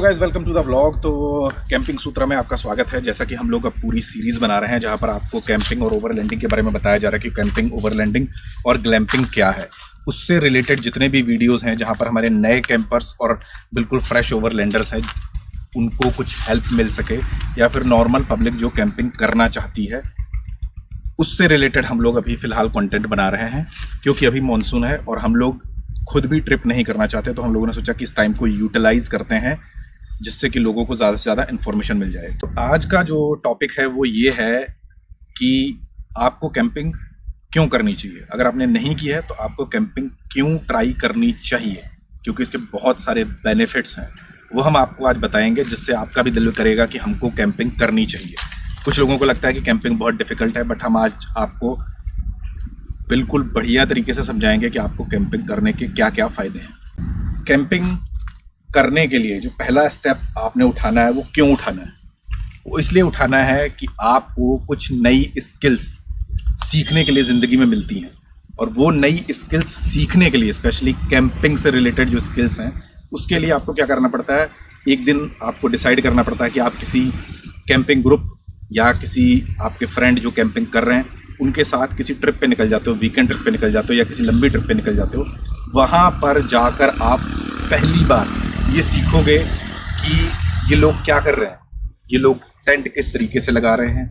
Guys welcome to the vlog. तो camping Sutra में आपका स्वागत है। जैसा कि हम लोग अब पूरी सीरीज बना रहे हैं जहां पर आपको कैंपिंग और ओवरलैंडिंग के बारे में बताया जा रहा है कि कैंपिंग, ओवरलैंडिंग और ग्लैम्पिंग क्या है। उससे रिलेटेड जितने भी वीडियोस हैं जहां पर हमारे नए कैंपर्स और बिल्कुल फ्रेश ओवरलैंडर्स हैं उनको कुछ हेल्प मिल सके, या फिर नॉर्मल पब्लिक जो कैंपिंग करना चाहती है उससे रिलेटेड हम लोग अभी फ़िलहाल कंटेंट बना रहे हैं। क्योंकि अभी मानसून है और हम लोग खुद भी ट्रिप नहीं करना चाहते, तो हम लोगों ने सोचा कि इस टाइम को यूटिलाइज करते हैं जिससे कि लोगों को ज़्यादा से ज़्यादा इन्फॉर्मेशन मिल जाए। तो आज का जो टॉपिक है वो ये है कि आपको कैंपिंग क्यों करनी चाहिए। अगर आपने नहीं की है तो आपको कैंपिंग क्यों ट्राई करनी चाहिए, क्योंकि इसके बहुत सारे बेनिफिट्स हैं। वो हम आपको आज बताएंगे जिससे आपका भी दिल करेगा कि हमको कैंपिंग करनी चाहिए। कुछ लोगों को लगता है कि कैंपिंग बहुत डिफ़िकल्ट है, बट हम आज आपको बिल्कुल बढ़िया तरीके से समझाएंगे कि आपको कैंपिंग करने के क्या क्या फ़ायदे हैं। कैंपिंग करने के लिए जो पहला स्टेप आपने उठाना है वो क्यों उठाना है? वो इसलिए उठाना है कि आपको कुछ नई स्किल्स सीखने के लिए ज़िंदगी में मिलती हैं, और वो नई स्किल्स सीखने के लिए स्पेशली कैंपिंग से रिलेटेड जो स्किल्स हैं उसके लिए आपको क्या करना पड़ता है। एक दिन आपको डिसाइड करना पड़ता है कि आप किसी कैंपिंग ग्रुप या किसी आपके फ्रेंड जो कैंपिंग कर रहे हैं उनके साथ किसी ट्रिप पे निकल जाते हो, वीकेंड ट्रिप पे निकल जाते हो या किसी लंबी ट्रिप पे निकल जाते हो। वहाँ पर जाकर आप पहली बार ये सीखोगे कि ये लोग क्या कर रहे हैं, ये लोग टेंट किस तरीके से लगा रहे हैं,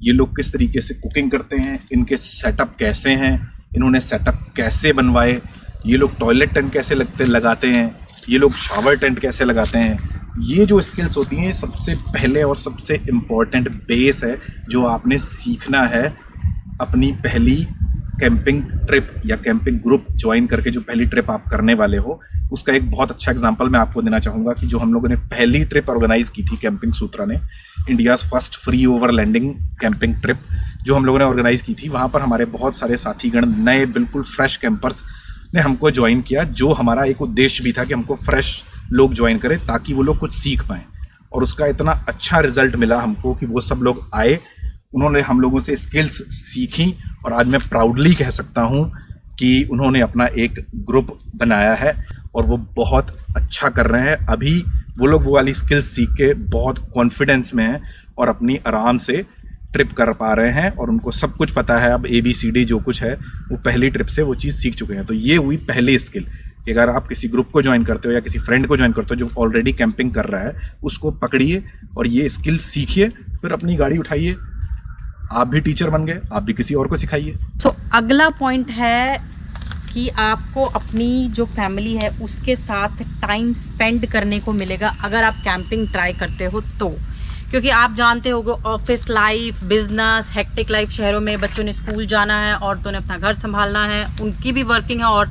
ये लोग किस तरीके से कुकिंग करते हैं, इनके सेटअप कैसे हैं, इन्होंने सेटअप कैसे बनवाए, ये लोग टॉयलेट टेंट कैसे लगाते हैं, ये लोग शावर टेंट कैसे लगाते हैं। ये जो स्किल्स होती हैं सबसे पहले और सबसे इम्पॉर्टेंट बेस है जो आपने सीखना है अपनी पहली कैंपिंग ट्रिप या कैंपिंग ग्रुप ज्वाइन करके। जो पहली ट्रिप आप करने वाले हो उसका एक बहुत अच्छा एग्जांपल मैं आपको देना चाहूँगा कि जो हम लोगों ने पहली ट्रिप ऑर्गेनाइज की थी कैंपिंग सूत्रा ने, India's first free overlanding camping trip जो हम लोगों ने ऑर्गेनाइज की थी, वहाँ पर हमारे बहुत सारे साथीगण नए बिल्कुल फ्रेश कैंपर्स ने हमको ज्वाइन किया। जो हमारा एक उद्देश्य भी था कि हमको फ्रेश लोग ज्वाइन करें ताकि वो लोग कुछ सीख पाएँ, और उसका इतना अच्छा रिजल्ट मिला हमको कि वो सब लोग आए, उन्होंने हम लोगों से स्किल्स सीखी, और आज मैं प्राउडली कह सकता हूँ कि उन्होंने अपना एक ग्रुप बनाया है और वो बहुत अच्छा कर रहे हैं। अभी वो लोग वो वाली स्किल्स सीख के बहुत कॉन्फिडेंस में हैं और अपनी आराम से ट्रिप कर पा रहे हैं, और उनको सब कुछ पता है। अब ABCD जो कुछ है वो पहली ट्रिप से वो चीज़ सीख चुके हैं। तो ये हुई पहली स्किल कि अगर आप किसी ग्रुप को ज्वाइन करते हो या किसी फ्रेंड को ज्वाइन करते हो जो ऑलरेडी कैंपिंग कर रहा है, उसको पकड़िए और ये स्किल सीखिए, फिर अपनी गाड़ी उठाइए, आप भी टीचर बन गए, आप भी किसी और को सिखाइए। तो अगला पॉइंट है कि आपको अपनी जो फैमिली है उसके साथ टाइम स्पेंड करने को मिलेगा अगर आप कैंपिंग ट्राई करते हो तो। क्योंकि आप जानते होगे office life, business, hectic life, शहरों में बच्चों ने स्कूल जाना है, औरतों ने अपना घर संभालना है, उनकी भी वर्किंग है, और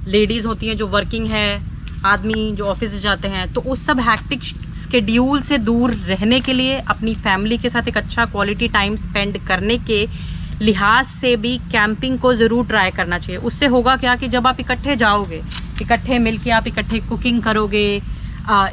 लेडीज होती हैं जो वर्किंग है, आदमी जो ऑफिस जाते हैं। तो उस सब हैक्टिक शेड्यूल से दूर रहने के लिए अपनी फैमिली के साथ एक अच्छा क्वालिटी टाइम स्पेंड करने के लिहाज से भी कैंपिंग को ज़रूर ट्राई करना चाहिए। उससे होगा क्या कि जब आप इकट्ठे जाओगे, इकट्ठे मिलके आप इकट्ठे कुकिंग करोगे,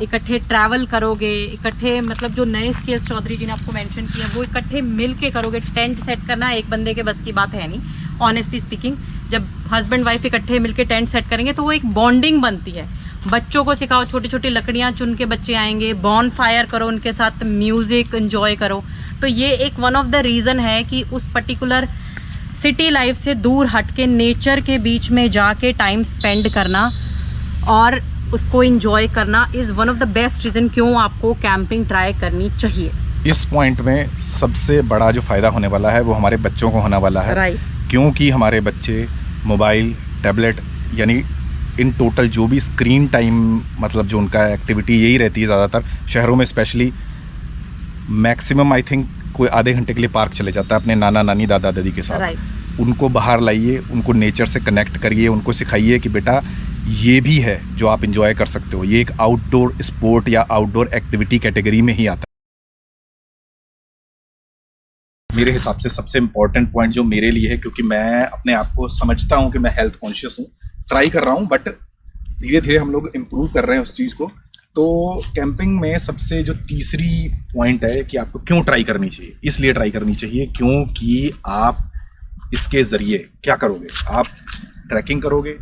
इकट्ठे ट्रैवल करोगे, इकट्ठे मतलब जो नए स्किल्स चौधरी जी ने आपको मेंशन किए वो इकट्ठे मिलके करोगे। टेंट सेट करना एक बंदे के बस की बात है नहीं, ऑनेस्टली स्पीकिंग। जब हस्बैंड वाइफ इकट्ठे मिलके टेंट सेट करेंगे तो वो एक बॉन्डिंग बनती है। बच्चों को सिखाओ, छोटी छोटी लकड़ियाँ चुन के बच्चे आएंगे, बॉन फायर करो उनके साथ, म्यूजिक एंजॉय करो। तो ये एक वन ऑफ द रीज़न है कि उस पर्टिकुलर सिटी लाइफ से दूर हट के नेचर के बीच में जाके टाइम स्पेंड करना और उसको एंजॉय करना is one of the best reason क्यों आपको कैंपिंग ट्राई करनी चाहिए। इस पॉइंट में सबसे बड़ा जो फ़ायदा होने वाला है वो हमारे बच्चों को होने वाला है। राइट। क्योंकि हमारे बच्चे मोबाइल, टैबलेट, यानी इन टोटल जो भी स्क्रीन टाइम, मतलब जो उनका एक्टिविटी यही रहती है ज़्यादातर शहरों में स्पेशली, मैक्सिमम आई थिंक कोई आधे घंटे के लिए पार्क चले जाता है अपने नाना नानी दादा दादी के साथ। राइट। उनको बाहर लाइए, उनको नेचर से कनेक्ट करिए, उनको सिखाइए कि बेटा ये भी है जो आप इंजॉय कर सकते हो, ये एक आउटडोर स्पोर्ट या आउटडोर एक्टिविटी कैटेगरी में ही आता है। मेरे हिसाब से सबसे इम्पॉर्टेंट पॉइंट जो मेरे लिए है, क्योंकि मैं अपने आप को समझता हूँ कि मैं हेल्थ कॉन्शियस हूँ, ट्राई कर रहा हूँ, बट धीरे धीरे हम लोग इम्प्रूव कर रहे हैं उस चीज़ को। तो कैंपिंग में सबसे जो तीसरी पॉइंट है कि आपको क्यों ट्राई करनी चाहिए, इसलिए ट्राई करनी चाहिए क्योंकि आप इसके ज़रिए क्या करोगे, आप ट्रैकिंग करोगे,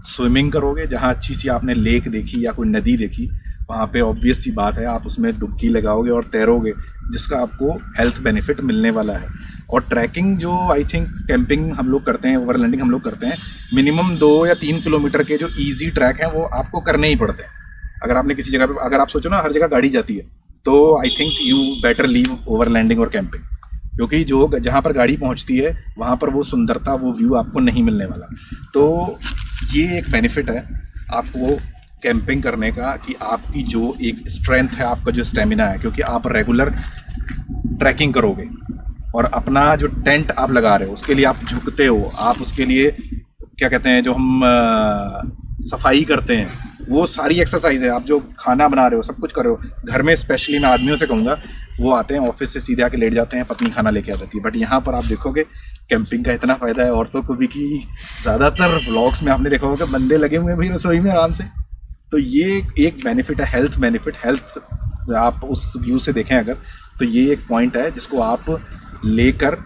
स्विमिंग करोगे, जहाँ अच्छी सी आपने लेक देखी या कोई नदी देखी वहाँ पे ऑब्वियस सी बात है आप उसमें डुबकी लगाओगे और तैरोगे, जिसका आपको हेल्थ बेनिफिट मिलने वाला है। और ट्रैकिंग जो आई थिंक कैंपिंग हम लोग करते हैं, ओवरलैंडिंग हम लोग करते हैं, मिनिमम 2 या 3 किलोमीटर के जो ईजी ट्रैक हैं वो आपको करने ही पड़ते हैं। अगर आपने किसी जगह पे, अगर आप सोचो ना हर जगह गाड़ी जाती है, तो I think you better leave overlanding और कैंपिंग, क्योंकि जो जहाँ पर गाड़ी पहुँचती है वहाँ पर वो सुंदरता, वो व्यू आपको नहीं मिलने वाला। तो ये एक बेनिफिट है आपको कैंपिंग करने का कि आपकी जो एक स्ट्रेंथ है, आपका जो स्टेमिना है, क्योंकि आप रेगुलर ट्रैकिंग करोगे और अपना जो टेंट आप लगा रहे हो उसके लिए आप झुकते हो, आप उसके लिए क्या कहते हैं जो हम सफाई करते हैं, वो सारी एक्सरसाइज है। आप जो खाना बना रहे हो, सब कुछ कर रहे हो घर में, स्पेशली मैं आदमियों से कहूँगा, वो आते हैं ऑफिस से सीधे आके लेट जाते हैं, पत्नी खाना लेके आ जाती है। बट यहाँ पर आप देखोगे कैंपिंग का इतना फ़ायदा है औरतों को भी कि ज़्यादातर व्लॉग्स में आपने देखा होगा बंदे लगे हुए हैं भाई रसोई में आराम से। तो ये एक बेनिफिट है, हेल्थ बेनिफिट। हेल्थ आप उस व्यू से देखें अगर, तो ये एक पॉइंट है जिसको आप लेकर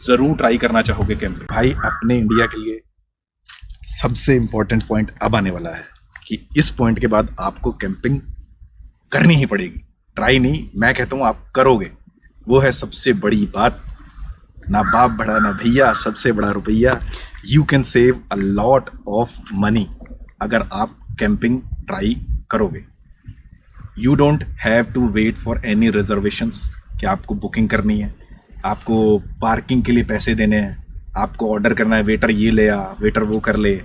ज़रूर ट्राई करना चाहोगे कैंपिंग। भाई अपने इंडिया के लिए सबसे इम्पोर्टेंट पॉइंट अब आने वाला है कि इस पॉइंट के बाद आपको कैंपिंग करनी ही पड़ेगी। ट्राई नहीं, मैं कहता हूँ आप करोगे, वो है सबसे बड़ी बात। ना बाप बड़ा ना भैया, सबसे बड़ा रुपया। You can save a lot of money अगर आप कैंपिंग ट्राई करोगे। You don't have to wait for any reservations कि आपको बुकिंग करनी है, आपको पार्किंग के लिए पैसे देने हैं, आपको ऑर्डर करना है वेटर ये ले आ, वेटर वो कर ले।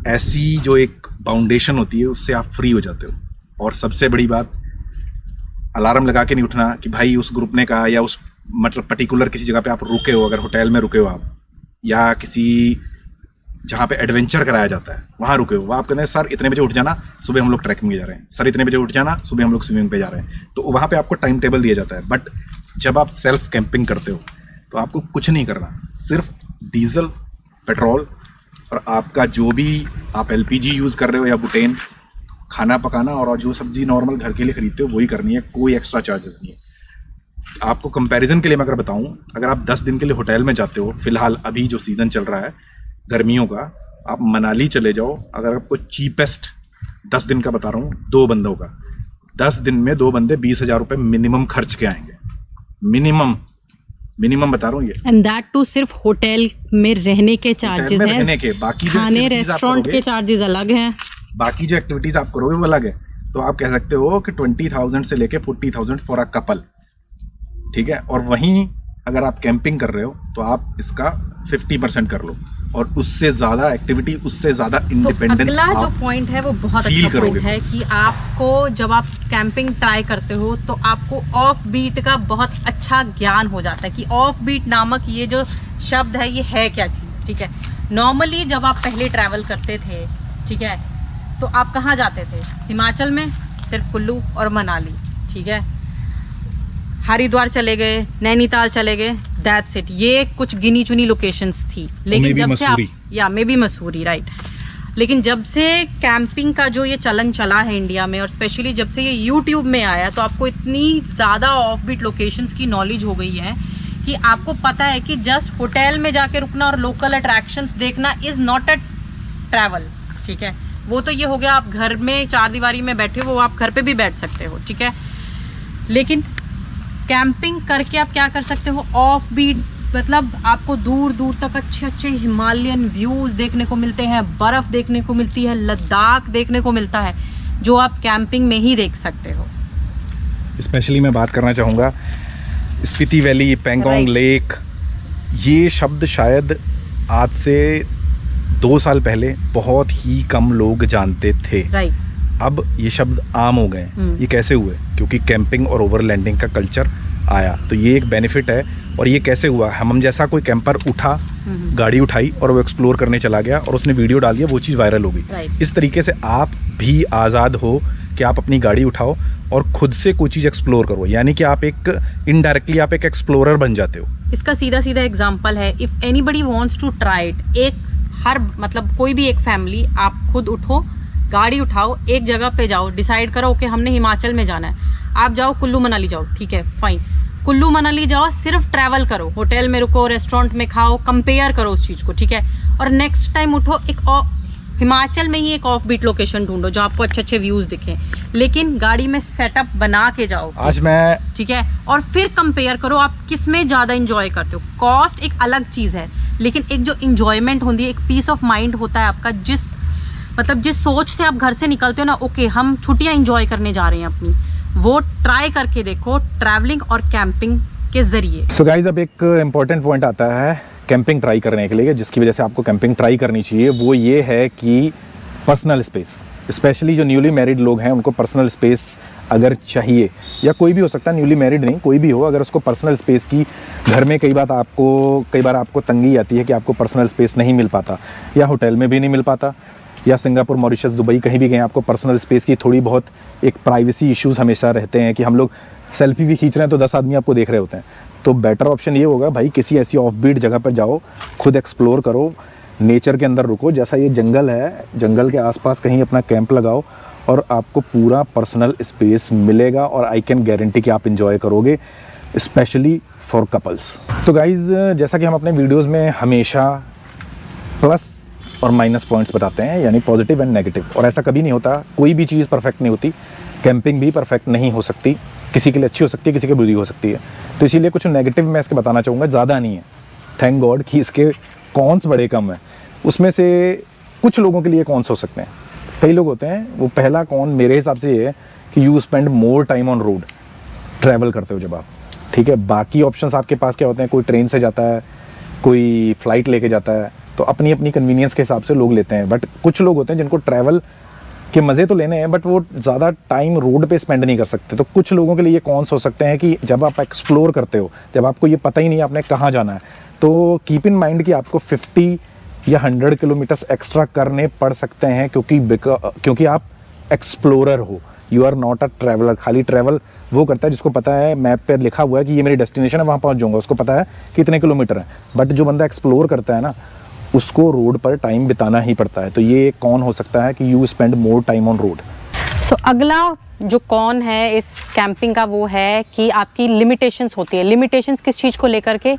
ऐसी जो एक फाउंडेशन होती है उससे आप फ्री हो जाते हो। और सबसे बड़ी बात, अलार्म लगा के नहीं उठना कि भाई उस ग्रुप ने कहा, या उस मतलब पर्टिकुलर किसी जगह पे आप रुके हो, अगर होटल में रुके हो आप, या किसी जहाँ पे एडवेंचर कराया जाता है वहाँ रुके हो, वहाँ आप कहते हैं सर इतने बजे उठ जाना, सुबह हम लोग ट्रैकिंग में जा रहे हैं, सर इतने बजे उठ जाना, सुबह हम लोग स्विमिंग पे जा रहे हैं। तो वहाँ पे आपको टाइम टेबल दिया जाता है। बट जब आप सेल्फ कैंपिंग करते हो तो आपको कुछ नहीं करना, सिर्फ डीजल, पेट्रोल और आपका जो भी आप एलपीजी यूज़ कर रहे हो या बुटेन, खाना पकाना और जो सब्जी नॉर्मल घर के लिए खरीदते हो वही करनी है, कोई एक्स्ट्रा चार्जेस नहीं है। आपको कंपैरिजन के लिए मैं अगर बताऊं, अगर आप 10 दिन के लिए होटल में जाते हो, फिलहाल अभी जो सीज़न चल रहा है गर्मियों का, आप मनाली चले जाओ, अगर आपको चीपेस्ट 10 दिन का बता रहा हूँ, 2 बंदों का, 10 दिन में 2 बंदे 20,000 रुपये मिनिमम खर्च के आएंगे। मिनिमम बता रहा हूँ ये। एंड दैट टू सिर्फ होटल में रहने के चार्जेस हैं, रहने के, बाकी खाने रेस्टोरेंट के चार्जेस अलग हैं, बाकी जो एक्टिविटीज आप करोगे वो अलग है। तो आप कह सकते हो कि 20,000 से लेके 40,000 फॉर अ कपल, ठीक है। और वहीं अगर आप कैंपिंग कर रहे हो तो आप इसका 50% कर लो, और उससे ज़्यादा एक्टिविटी, उससे ज़्यादा इंडिपेंडेंस। अगला जो पॉइंट है वो बहुत अच्छा पॉइंट है कि आपको जब आप कैंपिंग ट्राई करते हो तो आपको ऑफ बीट का बहुत अच्छा ज्ञान हो जाता है कि ऑफ बीट नामक ये जो शब्द है ये है क्या चीज़, ठीक है। नॉर्मली जब आप पहले ट्रैवल करते थे, ठीक है, तो आप कहाँ जाते थे? हिमाचल में सिर्फ कुल्लू और मनाली, ठीक है, हरिद्वार चले गए, नैनीताल चले गए, दैट्स इट। ये कुछ गिनी चुनी लोकेशंस थी। लेकिन जब से आप, या मे बी मसूरी, राइट, लेकिन जब से कैंपिंग का जो ये चलन चला है इंडिया में, और स्पेशली जब से ये यूट्यूब में आया, तो आपको इतनी ज़्यादा ऑफ बीट लोकेशंस की नॉलेज हो गई है कि आपको पता है कि जस्ट होटल में जाके रुकना और लोकल अट्रैक्शंस देखना इज़ नॉट अ ट्रैवल, ठीक है। वो तो ये हो गया आप घर में 4 दीवारी में बैठे हो, वो आप घर पे भी बैठ सकते हो, ठीक है। लेकिन कैंपिंग करके आप क्या कर सकते हो? ऑफ बीट, मतलब आपको दूर दूर तक अच्छे अच्छे हिमालयन व्यूज देखने को मिलते हैं, बर्फ देखने को मिलती है, लद्दाख देखने को मिलता है, जो आप कैंपिंग में ही देख सकते हो। स्पेशली मैं बात करना चाहूँगा स्पीति वैली, पेंगोंग लेक, ये शब्द शायद आज से 2 साल पहले बहुत ही कम लोग जानते थे। राइट। अब ये शब्द आम हो गए। ये कैसे हुए? क्योंकि कैंपिंग और ओवरलैंडिंग का कल्चर आया, तो ये एक बेनिफिट है। और ये कैसे हुआ? हम जैसा कोई कैंपर उठा, गाड़ी उठाई और वो एक्सप्लोर करने चला गया और उसने वीडियो डाल दिया, वो चीज़ वायरल हो गई। इस तरीके से आप भी आज़ाद हो कि आप अपनी गाड़ी उठाओ और खुद से कोई चीज़ एक्सप्लोर करो, यानी कि आप एक इनडायरेक्टली आप एक एक्सप्लोरर बन जाते हो। इसका सीधा सीधा एग्जाम्पल है, if anybody wants to try it, एक हर मतलब कोई भी एक फैमिली, आप खुद उठो, गाड़ी उठाओ, एक जगह पे जाओ, डिसाइड करो कि हमने हिमाचल में जाना है, आप जाओ कुल्लू मनाली जाओ, ठीक है, फाइन, कुल्लू मनाली जाओ, सिर्फ ट्रैवल करो, होटल में रुको, रेस्टोरेंट में खाओ, कंपेयर करो उस चीज़ को, ठीक है। और नेक्स्ट टाइम उठो, एक हिमाचल में ही एक ऑफ बीट लोकेशन ढूंढो जो आपको अच्छे अच्छे व्यूज दिखें, लेकिन गाड़ी में सेटअप बना के जाओ। आज मैं ठीक है, और फिर कंपेयर करो आप किस में ज़्यादा इंजॉय करते हो। कॉस्ट एक अलग चीज़ है, लेकिन एक जो इंजॉयमेंट होती है, एक पीस ऑफ माइंड होता है आपका, जिस सोच से आप घर से निकलते हो ना, ओके हम छुट्टियाँ इंजॉय करने जा रहे हैं अपनी, वो ट्राई करके देखो ट्रैवलिंग और कैंपिंग के जरिए। सो गाइस, अब एक इम्पॉर्टेंट पॉइंट आता है कैंपिंग ट्राई करने के लिए, जिसकी वजह से आपको कैंपिंग ट्राई करनी चाहिए। वो ये है कि पर्सनल स्पेस, स्पेशली जो न्यूली मैरिड लोग हैं उनको पर्सनल स्पेस अगर चाहिए, या कोई भी हो सकता है, न्यूली मैरिड नहीं, कोई भी हो, अगर उसको पर्सनल स्पेस की घर में कई बार आपको तंगी आती है कि आपको पर्सनल स्पेस नहीं मिल पाता, या होटल में भी नहीं मिल पाता, या सिंगापुर, मॉरिशस, दुबई कहीं भी गए आपको पर्सनल स्पेस की थोड़ी बहुत एक प्राइवेसी इश्यूज़ हमेशा रहते हैं कि हम लोग सेल्फी भी खींच रहे हैं तो 10 आदमी आपको देख रहे होते हैं। तो बेटर ऑप्शन ये होगा भाई, किसी ऐसी ऑफ बीट जगह पर जाओ, खुद एक्सप्लोर करो, नेचर के अंदर रुको, जैसा ये जंगल है, जंगल के आसपास कहीं अपना कैंप लगाओ और आपको पूरा पर्सनल स्पेस मिलेगा और आई कैन गारंटी कि आप इंजॉय करोगे, स्पेशली फॉर कपल्स। तो गाइज़, जैसा कि हम अपने वीडियोज़ में हमेशा प्लस और माइनस पॉइंट्स बताते हैं, यानी पॉजिटिव एंड नेगेटिव, और ऐसा कभी नहीं होता, कोई भी चीज़ परफेक्ट नहीं होती, कैंपिंग भी परफेक्ट नहीं हो सकती, किसी के लिए अच्छी हो सकती है, किसी के बुरी हो सकती है। तो इसीलिए कुछ नेगेटिव मैं इसके बताना चाहूँगा, ज़्यादा नहीं है, थैंक गॉड कि इसके कॉन्स बड़े कम हैं। उसमें से कुछ लोगों के लिए कॉन्स हो सकते हैं, कई लोग होते हैं, वो पहला कॉन मेरे हिसाब से ये है कि you spend more time on road, travel करते हो जब आप, ठीक है। बाकी ऑप्शंस आपके पास क्या होते हैं, कोई ट्रेन से जाता है, कोई फ्लाइट लेके जाता है, तो अपनी अपनी कन्वीनियंस के हिसाब से लोग लेते हैं। बट कुछ लोग होते हैं जिनको ट्रैवल के मज़े तो लेने हैं, बट वो ज़्यादा टाइम रोड पे स्पेंड नहीं कर सकते। तो कुछ लोगों के लिए ये कॉन्स हो सकते हैं कि जब आप एक्सप्लोर करते हो, जब आपको ये पता ही नहीं आपने कहाँ जाना है, तो कीप इन माइंड कि आपको 50 या 100 किलोमीटर्स एक्स्ट्रा करने पड़ सकते हैं, क्योंकि आप एक्सप्लोरर हो, you are not a traveller. खाली ट्रैवल वो करता है जिसको पता है, मैप पर लिखा हुआ है कि ये मेरी डेस्टिनेशन है, वहाँ पहुँच जाऊँगा, उसको पता है कितने किलोमीटर है। बट जो बंदा एक्सप्लोर करता है ना, उसको रोड पर टाइम बिताना ही पड़ता है। तो ये कौन हो सकता है कि you spend more time on road. So अगला जो कौन है इस कैंपिंग का, वो है कि आपकी लिमिटेशंस होती है। लिमिटेशंस किस चीज़ को लेकर के,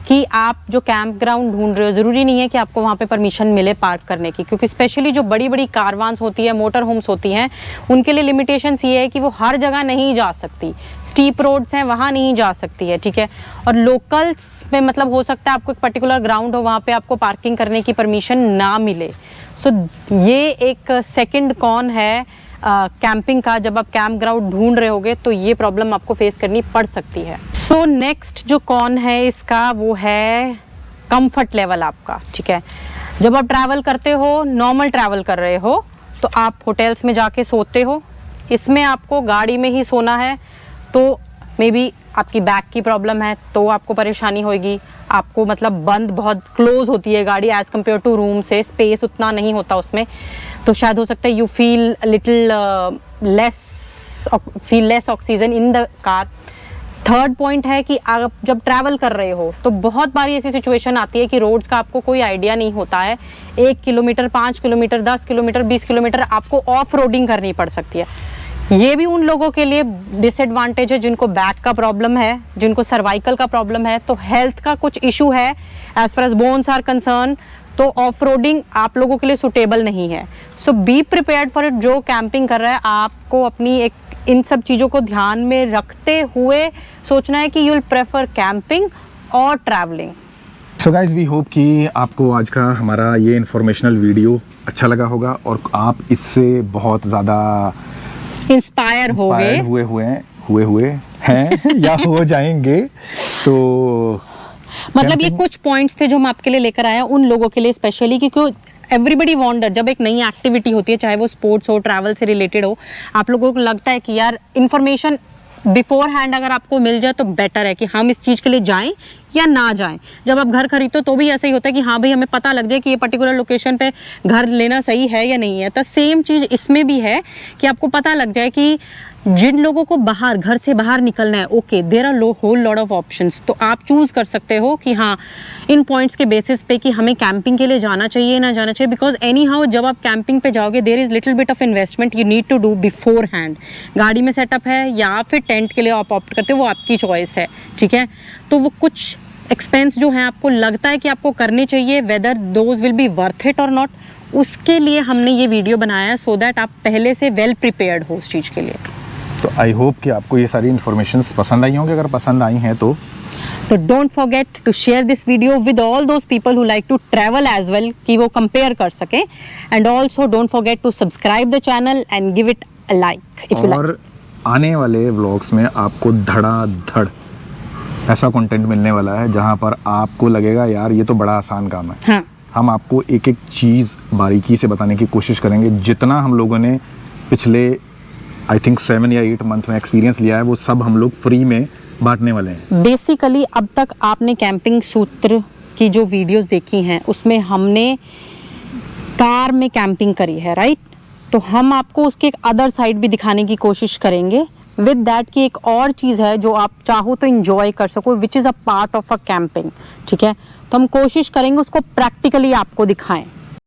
कि आप जो कैंप ग्राउंड ढूंढ रहे हो, ज़रूरी नहीं है कि आपको वहाँ पे परमिशन मिले पार्क करने की, क्योंकि स्पेशली जो बड़ी बड़ी कारवान्स होती है, मोटर होम्स होती हैं, उनके लिए लिमिटेशंस ये है कि वो हर जगह नहीं जा सकती, स्टीप रोड्स हैं वहाँ नहीं जा सकती है, ठीक है। और लोकल्स में मतलब हो सकता है आपको एक पर्टिकुलर ग्राउंड हो, वहाँ पर आपको पार्किंग करने की परमिशन ना मिले। सो ये एक सेकेंड कॉन है कैंपिंग का। जब आप कैंप ग्राउंड ढूंढ रहे होगे तो ये प्रॉब्लम आपको फेस करनी पड़ सकती है। सो नेक्स्ट जो कॉन है इसका, वो है कंफर्ट लेवल आपका, ठीक है। जब आप ट्रैवल करते हो, नॉर्मल ट्रैवल कर रहे हो, तो आप होटल्स में जाके सोते हो। इसमें आपको गाड़ी में ही सोना है, तो मे बी आपकी बैक की प्रॉब्लम है तो आपको परेशानी होगी। आपको मतलब बंद बहुत क्लोज होती है गाड़ी एज कम्पेयर टू रूम से, स्पेस उतना नहीं होता उसमें, तो शायद हो सकता है you feel little less oxygen in the car. Third point है कि आप जब ट्रैवल कर रहे हो तो बहुत बारी ऐसी सिचुएशन आती है कि रोड्स का आपको कोई आइडिया नहीं होता है। 1 किलोमीटर, 5 किलोमीटर, 10 किलोमीटर, 20 किलोमीटर आपको ऑफ रोडिंग करनी पड़ सकती है। ये भी उन लोगों के लिए डिसएडवांटेज है जिनको बैक का प्रॉब्लम है, जिनको सर्वाइकल का प्रॉब्लम है, तो हेल्थ का कुछ इशू है as far as bones are concern, तो ऑफ रोडिंग आप लोगों के लिए सुटेबल नहीं है। So be prepared for it. जो कैंपिंग कर रहा है आपको अपनी एक इन सब चीज़ों को ध्यान में रखते हुए सोचना है कि यू विल प्रेफर कैंपिंग और travelling. So guys, we hope कि आपको आज का हमारा ये इन्फॉर्मेशनल वीडियो अच्छा लगा होगा और आप इससे बहुत ज़्यादा इंस्पायर हुए हैं या हो जाएंगे। तो मतलब ये कुछ पॉइंट्स थे जो हम आपके लिए लेकर आया उन लोगों के लिए स्पेशली, क्योंकि एवरीबडी वॉन्डर, जब एक नई एक्टिविटी होती है, चाहे वो स्पोर्ट्स हो, ट्रैवल से रिलेटेड हो, आप लोगों को लगता है कि यार इन्फॉर्मेशन बिफोर हैंड अगर आपको मिल जाए तो बेटर है कि हम इस चीज़ के लिए जाएं या ना जाएं। जब आप घर खरीदो तो भी ऐसा ही होता है कि हाँ भाई हमें पता लग जाए कि ये पर्टिकुलर लोकेशन पे घर लेना सही है या नहीं है। तो सेम चीज़ इसमें भी है कि आपको पता लग जाए कि जिन लोगों को बाहर, घर से बाहर निकलना है, okay there are whole lot of options, तो आप चूज कर सकते हो कि हाँ इन पॉइंट्स के बेसिस पे कि हमें कैंपिंग के लिए जाना चाहिए ना जाना चाहिए। बिकॉज एनी हाउ जब आप कैंपिंग पे जाओगे there is little bit of investment you need to do beforehand. गाड़ी में सेटअप है या फिर टेंट के लिए आप ऑप्ट करते हो, वो आपकी चॉइस है, ठीक है। तो वो कुछ एक्सपेंस जो है आपको लगता है कि आपको करने चाहिए, whether those will be worth it और नॉट, उसके लिए हमने ये वीडियो बनाया है सो दैट आप पहले से वेल प्रिपेयर्ड हो उस चीज़ के लिए। तो आई होप कि आपको ये सारी इन्फॉर्मेशंस पसंद आई होंगी। अगर पसंद आई हैं तो don't forget to share this video with all those people who like to travel as well, कि वो कंपेयर कर सकें। And also don't forget to subscribe the channel and give it a like if you like. और आने वाले vlogs में आपको धड़ाधड़ ऐसा कंटेंट मिलने वाला है जहां पर आपको लगेगा यार ये तो बड़ा आसान काम है। हाँ, हम आपको एक एक चीज़ बारीकी से बताने की कोशिश करेंगे। जितना हम लोगों ने पिछले आई थिंक 7 या 8 मंथ में एक्सपीरियंस लिया है वो सब हम लोग फ्री में बांटने वाले हैं। बेसिकली अब तक आपने कैंपिंग सूत्र की जो वीडियोस देखी हैं उसमें हमने कार में कैंपिंग करी है, राइट? तो हम आपको उसके एक अदर साइड भी दिखाने की कोशिश करेंगे विद दैट की एक और चीज़ है जो आप चाहो तो इंजॉय कर सको, which is a part of a camping. ठीक है, तो हम कोशिश करेंगे उसको प्रैक्टिकली आपको दिखाएं।